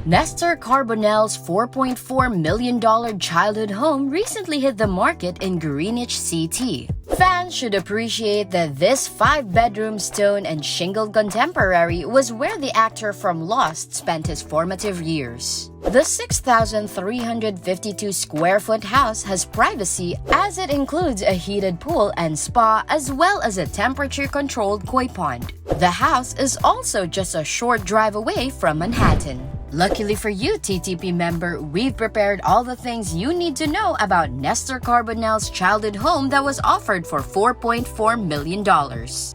Nestor Carbonell's $4.4 million childhood home recently hit the market in Greenwich, CT. Fans should appreciate that this 5-bedroom stone and shingled contemporary was where the actor from Lost spent his formative years. The 6,352 square foot house has privacy as it includes a heated pool and spa as well as a temperature-controlled koi pond. The house is also just a short drive away from Manhattan. Luckily for you, TTP member, we've prepared all the things you need to know about Nestor Carbonell's childhood home that was offered for $4.4 million.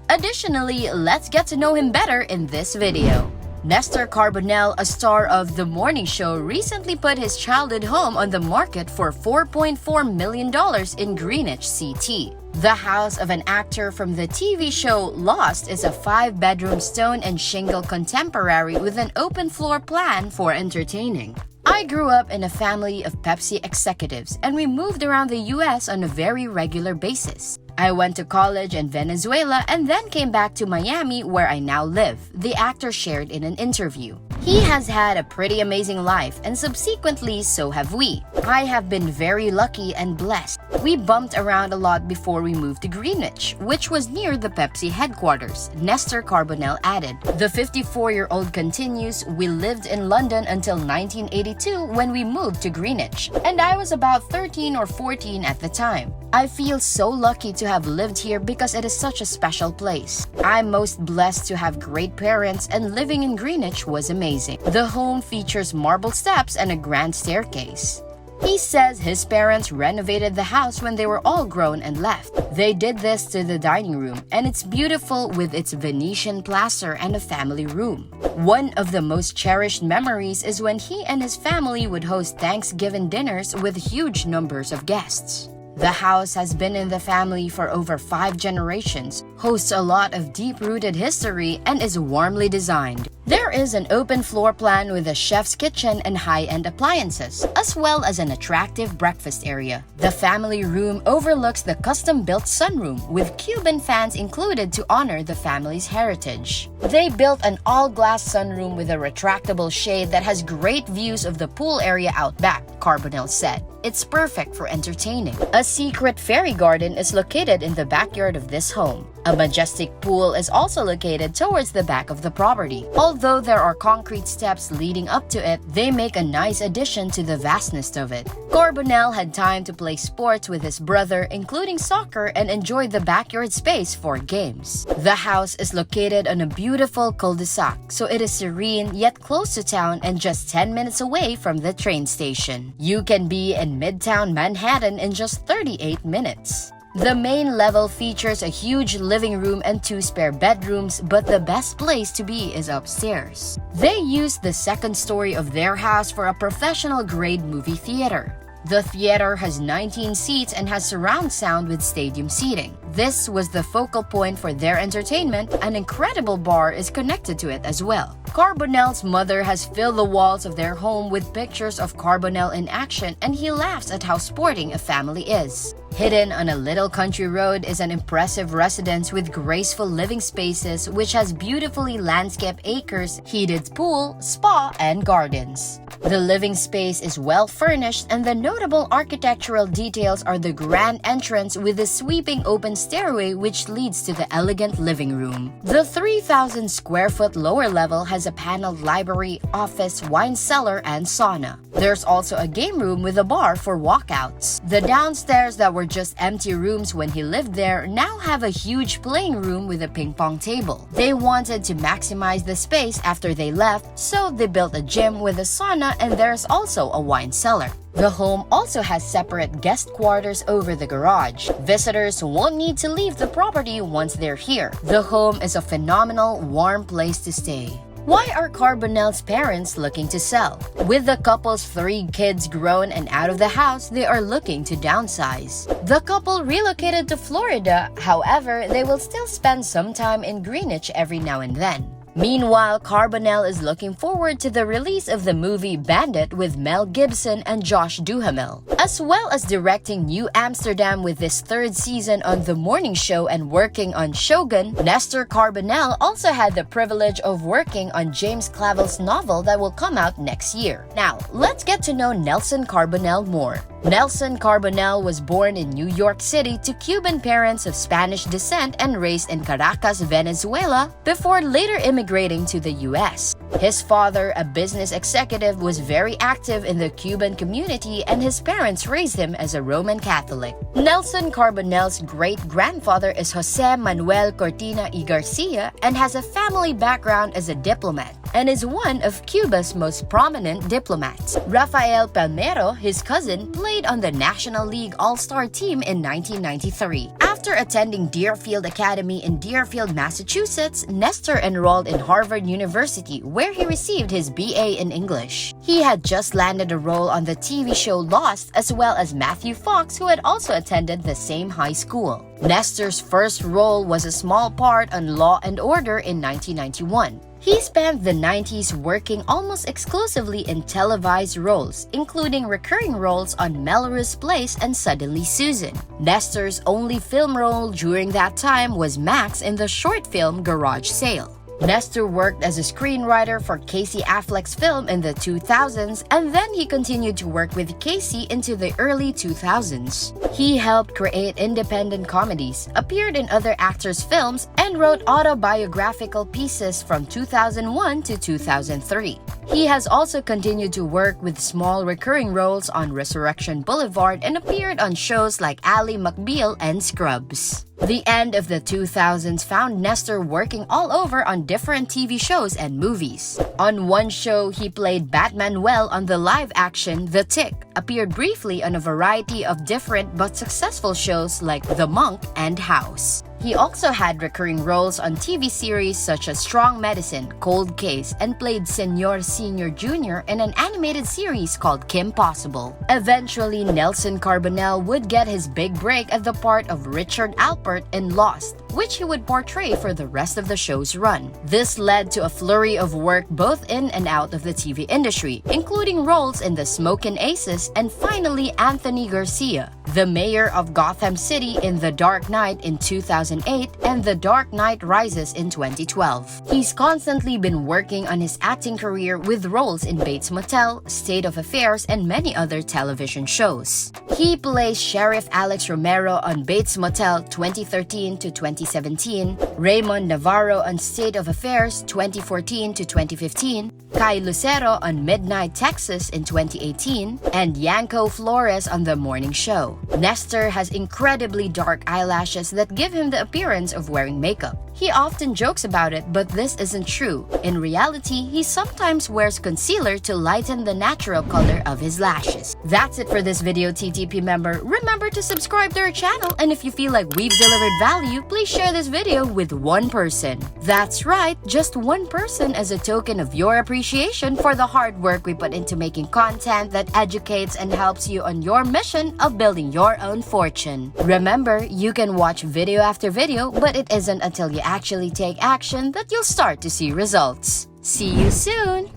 Additionally, let's get to know him better in this video. Nestor Carbonell, a star of The Morning Show, recently put his childhood home on the market for $4.4 million in Greenwich, CT. The house of an actor from the TV show Lost is a 5-bedroom stone and shingle contemporary with an open floor plan for entertaining. I grew up in a family of Pepsi executives and we moved around the US on a very regular basis. I went to college in Venezuela and then came back to Miami where I now live, the actor shared in an interview. He has had a pretty amazing life and subsequently so have we. I have been very lucky and blessed. We bumped around a lot before we moved to Greenwich, which was near the Pepsi headquarters, Nestor Carbonell added. The 54-year-old continues, we lived in London until 1982 when we moved to Greenwich, and I was about 13 or 14 at the time. I feel so lucky to have lived here because it is such a special place. I'm most blessed to have great parents and living in Greenwich was amazing. The home features marble steps and a grand staircase. He says his parents renovated the house when they were all grown and left. They did this to the dining room, and it's beautiful with its Venetian plaster and a family room. One of the most cherished memories is when he and his family would host Thanksgiving dinners with huge numbers of guests. The house has been in the family for over 5 generations, hosts a lot of deep-rooted history, and is warmly designed. There is an open floor plan with a chef's kitchen and high-end appliances, as well as an attractive breakfast area. The family room overlooks the custom-built sunroom, with Cuban fans included to honor the family's heritage. They built an all-glass sunroom with a retractable shade that has great views of the pool area out back, Carbonell said. It's perfect for entertaining. A secret fairy garden is located in the backyard of this home. A majestic pool is also located towards the back of the property. Although there are concrete steps leading up to it, they make a nice addition to the vastness of it. Carbonell had time to play sports with his brother, including soccer, and enjoyed the backyard space for games. The house is located on a beautiful cul-de-sac, so it is serene yet close to town and just 10 minutes away from the train station. You can be in Midtown Manhattan in just 38 minutes. The main level features a huge living room and 2 spare bedrooms, but the best place to be is upstairs. They used the second story of their house for a professional-grade movie theater. The theater has 19 seats and has surround sound with stadium seating. This was the focal point for their entertainment. An incredible bar is connected to it as well. Carbonell's mother has filled the walls of their home with pictures of Carbonell in action, and he laughs at how sporting a family is. Hidden on a little country road is an impressive residence with graceful living spaces which has beautifully landscaped acres, heated pool, spa, and gardens. The living space is well furnished and the notable architectural details are the grand entrance with the sweeping open stairway which leads to the elegant living room. The 3,000 square foot lower level has a paneled library, office, wine cellar, and sauna. There's also a game room with a bar for walkouts. The downstairs that were just empty rooms when he lived there now have a huge playing room with a ping pong table. They wanted to maximize the space after they left, so they built a gym with a sauna and there's also a wine cellar. The home also has separate guest quarters over the garage. Visitors won't need to leave the property once they're here. The home is a phenomenal, warm place to stay. Why are Carbonell's parents looking to sell? With the couple's 3 kids grown and out of the house, they are looking to downsize. The couple relocated to Florida, however, they will still spend some time in Greenwich every now and then. Meanwhile, Carbonell is looking forward to the release of the movie Bandit with Mel Gibson and Josh Duhamel, as well as directing New Amsterdam with this third season on The Morning Show and working on Shogun. Nestor Carbonell also had the privilege of working on James Clavell's novel that will come out next year. Now, let's get to know Nelson Carbonell more. Nelson Carbonell was born in New York City to Cuban parents of Spanish descent and raised in Caracas, Venezuela, before later immigrating to the US. His father, a business executive, was very active in the Cuban community, and his parents raised him as a Roman Catholic. Nelson Carbonell's great-grandfather is Jose Manuel Cortina y Garcia and has a family background as a diplomat, and is one of Cuba's most prominent diplomats. Rafael Palmero, his cousin, played on the National League All-Star team in 1993. After attending Deerfield Academy in Deerfield, Massachusetts, Nestor enrolled in Harvard University, where he received his BA in English. He had just landed a role on the TV show Lost, as well as Matthew Fox, who had also attended the same high school. Nestor's first role was a small part on Law and Order in 1991. He spent the 90s working almost exclusively in televised roles, including recurring roles on Melrose Place and Suddenly Susan. Nestor's only film role during that time was Max in the short film Garage Sale. Nestor worked as a screenwriter for Casey Affleck's film in the 2000s, and then he continued to work with Casey into the early 2000s. He helped create independent comedies, appeared in other actors' films, and wrote autobiographical pieces from 2001 to 2003. He has also continued to work with small recurring roles on Resurrection Boulevard and appeared on shows like Ally McBeal and Scrubs. The end of the 2000s found Nestor working all over on different TV shows and movies. On one show, he played Batmanuel on the live-action The Tick, appeared briefly on a variety of different but successful shows like The Monk and House. He also had recurring roles on TV series such as Strong Medicine, Cold Case, and played Senor Senior Jr. in an animated series called Kim Possible. Eventually, Nelson Carbonell would get his big break at the part of Richard Alpert in Lost, which he would portray for the rest of the show's run. This led to a flurry of work both in and out of the TV industry, including roles in The Smokin' Aces and finally Anthony Garcia, the mayor of Gotham City in The Dark Knight in 2008 and The Dark Knight Rises in 2012. He's constantly been working on his acting career with roles in Bates Motel, State of Affairs, and many other television shows. He plays Sheriff Alex Romero on Bates Motel 2013 to 2017, Raymond Navarro on State of Affairs 2014 to 2015, Kai Lucero on Midnight Texas in 2018, and Yanko Flores on The Morning Show. Nestor has incredibly dark eyelashes that give him the appearance of wearing makeup. He often jokes about it, but this isn't true. In reality, he sometimes wears concealer to lighten the natural color of his lashes. That's it for this video, TTP member. Remember to subscribe to our channel, and if you feel like we've delivered value, please share this video with one person. That's right, just one person, as a token of your appreciation for the hard work we put into making content that educates and helps you on your mission of building your own fortune. Remember, you can watch video after video, but it isn't until you actually take action that you'll start to see results. See you soon!